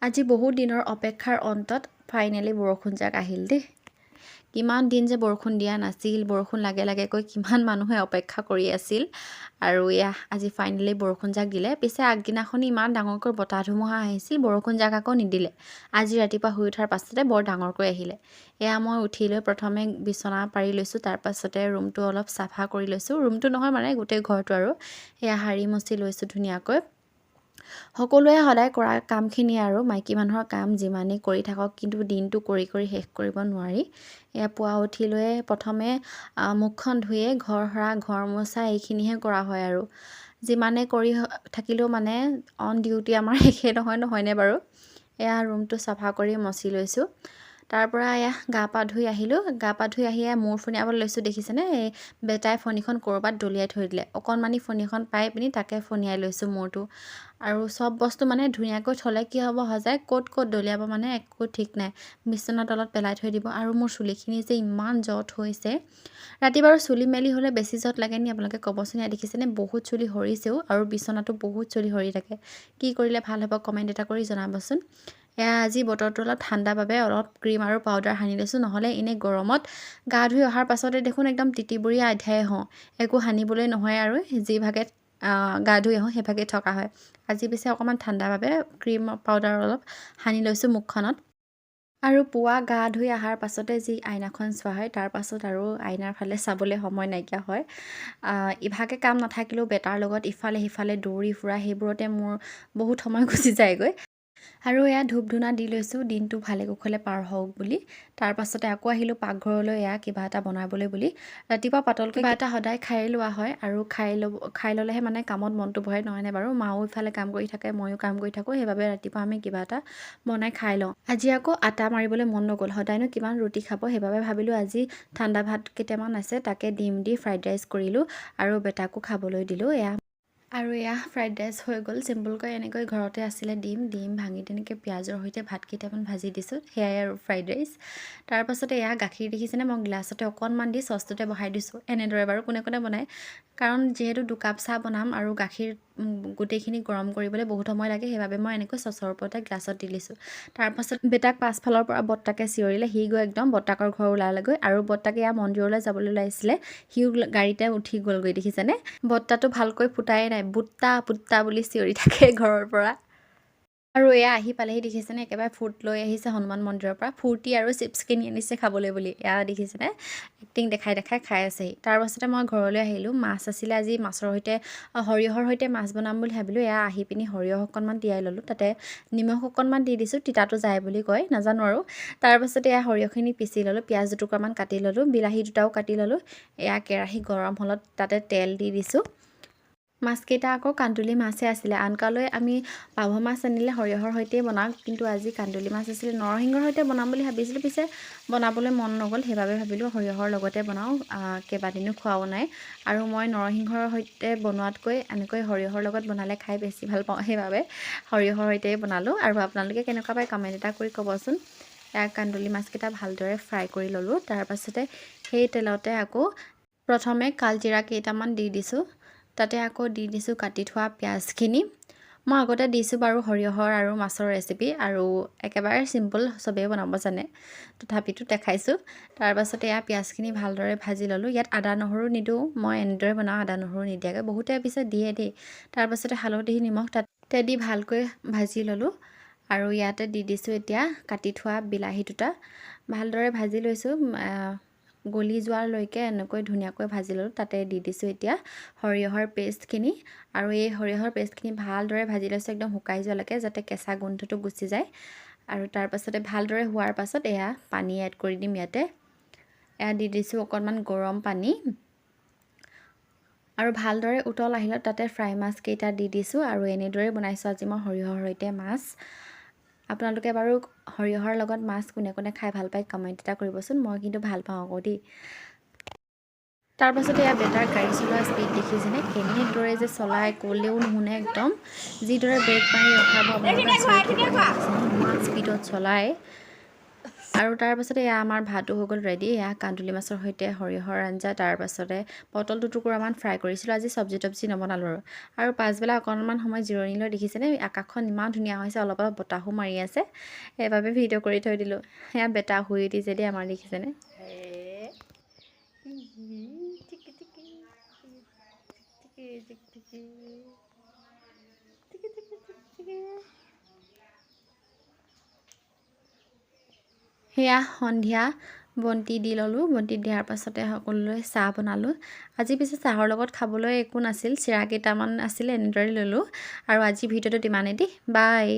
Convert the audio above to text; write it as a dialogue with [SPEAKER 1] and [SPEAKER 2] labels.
[SPEAKER 1] আজি বহুত দিনৰ অপেক্ষাৰ অন্তত ফাইনেলি বৰষুণ যাক আহিল দেই। কিমান দিন যে বৰষুণ দিয়া নাছিল, বৰষুণ লাগে লাগে কৈ কিমান মানুহে অপেক্ষা কৰি আছিল আৰু আজি ফাইনেলি বৰষুণ যাক দিলে। পিছে আগদিনাখনি ইমান ডাঙৰকৈ বতাহ ধুমুহা আহিছিল, বৰষুণ যাক আকৌ নিদিলে। আজি ৰাতিপুৱা শুই উঠাৰ পাছতে বৰ ডাঙৰকৈ আহিলে। মই উঠি লৈ প্ৰথমে বিচনা পাৰি লৈছোঁ, তাৰ পাছতে ৰুমটো অলপ চাফা কৰি লৈছোঁ। ৰুমটো নহয় মানে গোটেই ঘৰটো আৰু সাৰি মচি লৈছোঁ ধুনীয়াকৈ। সকলোৱে সদায় কৰা কামখিনি আৰু মাইকী মানুহৰ কাম যিমানেই কৰি থাকক, কিন্তু দিনটো কৰি কৰি শেষ কৰিব নোৱাৰি। পুৱা উঠি লৈ প্ৰথমে মুখখন ধুয়ে ঘৰ সৰা, ঘৰ মোচা এইখিনিহে কৰা হয় আৰু যিমানে কৰি থাকিলেও মানে অন ডিউটি আমাৰ শেষে নহয়নে বাৰু। ৰুমটো চাফা কৰি মচি লৈছোঁ। তাৰ পৰা গা পা ধুই আহিলোঁ। গা পা ধুই আহি মূৰ ফণিয়াবলৈ লৈছোঁ। দেখিছেনে, বেটাই ফণিখন ক'ৰবাত দলিয়াই থৈ দিলে। অকণমানি ফণিখন পাই পিনি তাকে ফণিয়াই লৈছোঁ মূৰটো। আৰু চব বস্তু মানে ধুনীয়াকৈ থ'লে কি হ'ব, সজাই ক'ত দলিয়াব মানে একো ঠিক নাই। বিচনাৰ তলত পেলাই থৈ দিব। আৰু মোৰ চুলিখিনি যে ইমান জট হৈছে। ৰাতি বাৰু চুলি মেলি হ'লে বেছি জট লাগে নি আপোনালোকে ক'বচোন। দেখিছেনে, বহুত চুলি সৰিছেও আৰু বিচনাটো বহুত চুলি সৰি থাকে। কি কৰিলে ভাল হ'ব কমেণ্ট এটা কৰি জনাবচোন। আজি বতৰটো অলপ ঠাণ্ডা বাবে অলপ ক্ৰীম আৰু পাউডাৰ সানি লৈছোঁ। নহ'লে এনেই গৰমত গা ধুই অহাৰ পাছতে দেখোন একদম তিতিবুৰীয়া আধ্যায় হওঁ, একো সানিবলৈ নহয় আৰু যিভাগে গা ধুই আহোঁ সেইভাগেই থকা হয়। আজি পিছে অকণমান ঠাণ্ডা বাবে ক্ৰীম পাউডাৰ অলপ সানি লৈছোঁ মুখখনত। আৰু পুৱা গা ধুই অহাৰ পাছতে যি আইনাখন চোৱা হয়, তাৰ পাছত আৰু আইনাৰ ফালে চাবলৈ সময় নাইকিয়া হয়। ইভাগে কাম নাথাকিলেও বেটাৰ লগত ইফালে সিফালে দৌৰি ফুৰা, সেইবোৰতে মোৰ বহুত সময় গুচি যায়গৈ। আৰু ধূপ ধূনা দি লৈছোঁ দিনটো ভালে কুশলে পাৰ হওক বুলি। তাৰ পাছতে আকৌ আহিলোঁ পাকঘৰলৈ কিবা এটা বনাবলৈ বুলি। ৰাতিপুৱা পাতলকৈ কিবা এটা সদায় খাই লোৱা হয় আৰু খাই ল'লেহে মানে কামত মনটো বহে, নহয়নে বাৰু। মাও ইফালে কাম কৰি থাকে, ময়ো কাম কৰি থাকোঁ, সেইবাবে ৰাতিপুৱা আমি কিবা এটা বনাই খাই লওঁ। আজি আকৌ আটা মাৰিবলৈ মন নগ'ল, সদায়নো কিমান ৰুটি খাব, সেইবাবে ভাবিলোঁ আজি ঠাণ্ডা ভাত কেইটামান আছে, তাকে ডিম দি ফ্ৰাইড ৰাইচ কৰিলোঁ আৰু বেটাকো খাবলৈ দিলোঁ। আৰু ফ্ৰাইড ৰাইচ হৈ গ'ল। চিম্পুলকৈ এনেকৈ ঘৰতে আছিলে ডিম ভাঙি তেনেকৈ পিঁয়াজৰ সৈতে ভাত কেইটামান ভাজি দিছোঁ, সেয়াই আৰু ফ্ৰাইড ৰাইচ। তাৰপাছতে গাখীৰ দেখিছেনে, মই গ্লাছতে অকণমান দি চচটোতে বহাই দিছোঁ। এনেদৰে বাৰু কোনে কোনে বনায়, কাৰণ যিহেতু 2 কাপ চাহ বনাম আৰু গাখীৰ গোটেইখিনি গৰম কৰিবলৈ বহুত সময় লাগে, সেইবাবে মই এনেকৈ চচৰ ওপৰতে গ্লাছত দি দিছোঁ। তাৰপাছত বেটাক পাছফালৰ পৰা বৰ্তাকে চিঞৰিলে, সি গৈ একদম বৰ্তাকৰ ঘৰ ওলালেগৈ আৰু বৰ্তাকে মন্দিৰলৈ যাবলৈ ওলাইছিলে, সিও গাড়ীতে উঠি গ'লগৈ। দেখিছেনে, বৰ্তাটো ভালকৈ ফুটাই নাই, বুট্টা বুলি চিঞৰি থাকে ঘৰৰ পৰা। আৰু আহি পালেহি, দেখিছেনে, একেবাৰে ফুট লৈ আহিছে হনুমান মন্দিৰৰ পৰা। ফূৰ্তি আৰু চিপছ কিনি আনিছে খাবলৈ বুলি। দেখিছেনে, এক্টিং দেখাই খাই আছেহি। তাৰপাছতে মই ঘৰলৈ আহিলোঁ। মাছ আছিলে আজি, মাছৰ সৈতে সৰিয়হৰ সৈতে মাছ বনাম বুলি ভাবিলোঁ। আহি পিনি সৰিয়হ অকণমান তিয়াই ল'লোঁ, তাতে নিমখ অকণমান দি দিছোঁ, তিতাটো যায় বুলি কয়, নাজানো আৰু। তাৰপাছতে সৰিয়হখিনি পিচি ল'লোঁ, পিঁয়াজ দুটুকুৰামান কাটি ল'লোঁ, বিলাহী দুটাও কাটি ল'লোঁ। কেৰাহী গৰম হ'লত তাতে তেল দি দিছোঁ। মাছকেইটা আকৌ কান্দুলি মাছহে আছিলে। আনকালৈ আমি পাভ মাছ আনিলে সৰিয়হৰ সৈতেই বনাওঁ, কিন্তু আজি কান্দুলি মাছ আছিলে। নৰসিংহৰ সৈতে বনাম বুলি ভাবিছিলোঁ, পিছে বনাবলৈ মন নগ'ল, সেইবাবে ভাবিলোঁ সৰিয়হৰ লগতে বনাওঁ। কেইবাদিনো খোৱাও নাই আৰু মই নৰসিংহৰ সৈতে বনোৱাতকৈ এনেকৈ সৰিয়হৰ লগত বনালে খাই বেছি ভাল পাওঁ, সেইবাবে সৰিয়হৰ সৈতেই বনালোঁ। আৰু আপোনালোকে কেনেকুৱা পায় কমেণ্ট এটা কৰি ক'বচোন। কান্দুলি মাছকেইটা ভালদৰে ফ্ৰাই কৰি ল'লোঁ। তাৰপাছতে সেই তেলতে আকৌ প্ৰথমে কালজিৰা কেইটামান দি দিছোঁ, তাতে আকৌ দি দিছোঁ কাটি থোৱা পিঁয়াজখিনি। মই আগতে দিছোঁ বাৰু সৰিয়হৰ আৰু মাছৰ ৰেচিপি, আৰু একেবাৰে চিম্পুল, চবেই বনাব জানে, তথাপিতো দেখাইছোঁ। তাৰপাছতে পিঁয়াজখিনি ভালদৰে ভাজি ল'লোঁ। ইয়াত আদা নহৰু নিদিওঁ, মই এনেদৰে বনাওঁ আদা নহৰু নিদিয়াকৈ, বহুতে পিছত দিয়ে দেই। তাৰপাছতে হালধি নিমখ তাতে দি ভালকৈ ভাজি ল'লোঁ। আৰু ইয়াতে দি দিছোঁ এতিয়া কাটি থোৱা বিলাহী দুটা, ভালদৰে ভাজি লৈছোঁ। গলি যোৱালৈকে এনেকৈ ধুনীয়াকৈ ভাজি ল'লোঁ। তাতে দি দিছোঁ এতিয়া সৰিয়হৰ পেষ্টখিনি, আৰু এই সৰিয়হৰ পেষ্টখিনি ভালদৰে ভাজি লৈছোঁ একদম শুকাই যোৱালৈকে, যাতে কেঁচা গোন্ধটো গুচি যায়। আৰু তাৰপাছতে ভালদৰে হোৱাৰ পাছত পানী এড কৰি দিম। ইয়াতে দি দিছোঁ অকণমান গৰম পানী, আৰু ভালদৰে উতল আহিলত তাতে ফ্ৰাই মাছকেইটা দি দিছোঁ। আৰু এনেদৰে বনাইছোঁ আজি মই সৰিয়হৰ সৈতে মাছ। আপোনালোকে বাৰু সৰিয়হৰ লগত মাছ কোনে কোনে খাই ভাল পায় কমেণ্ট এটা কৰিবচোন। মই কিন্তু ভাল পাওঁ আকৌ দেই। তাৰপাছতে বেটাৰ গাড়ী চলোৱা স্পীড দেখিছেনে, কেনেদৰে যে চলাই, ক'লেও নুশুনে একদম। যিদৰে ব্ৰেক মাৰি ৰখাব আপোনালোকে আচৰিত হ'ব। ইমান স্পীডত চলায়। আৰু তাৰপাছতে এয়া আমাৰ ভাতো হৈ গ'ল ৰেডি। এয়া কান্দুলি মাছৰ সৈতে সৰিয়হৰ আঞ্জা, তাৰপাছতে পটল দুটুকুৰামান ফ্ৰাই কৰিছিলোঁ। আজি চব্জি তব্জি নবনালোঁ আৰু পাছবেলা অকণমান সময় জিৰণি লৈ দেখিছেনে আকাশখন ইমান ধুনীয়া হৈছে, অলপ অলপ বতাহো মাৰি আছে, সেইবাবে ভিডিঅ' কৰি থৈ দিলোঁ। সেয়া বেটা শুই উঠিছে দেই আমাৰ, দেখিছেনে? সেয়া সন্ধিয়া বন্তি দি ল'লোঁ। বন্তি দিয়াৰ পাছতে সকলোলৈ চাহ বনালোঁ। আজি পিছে চাহৰ লগত খাবলৈ একো নাছিল, চিৰা কেইটামান আছিলে, এনেদৰে ল'লোঁ। আৰু আজি ভিডিঅ'টোত ইমানেই দেই, বাই।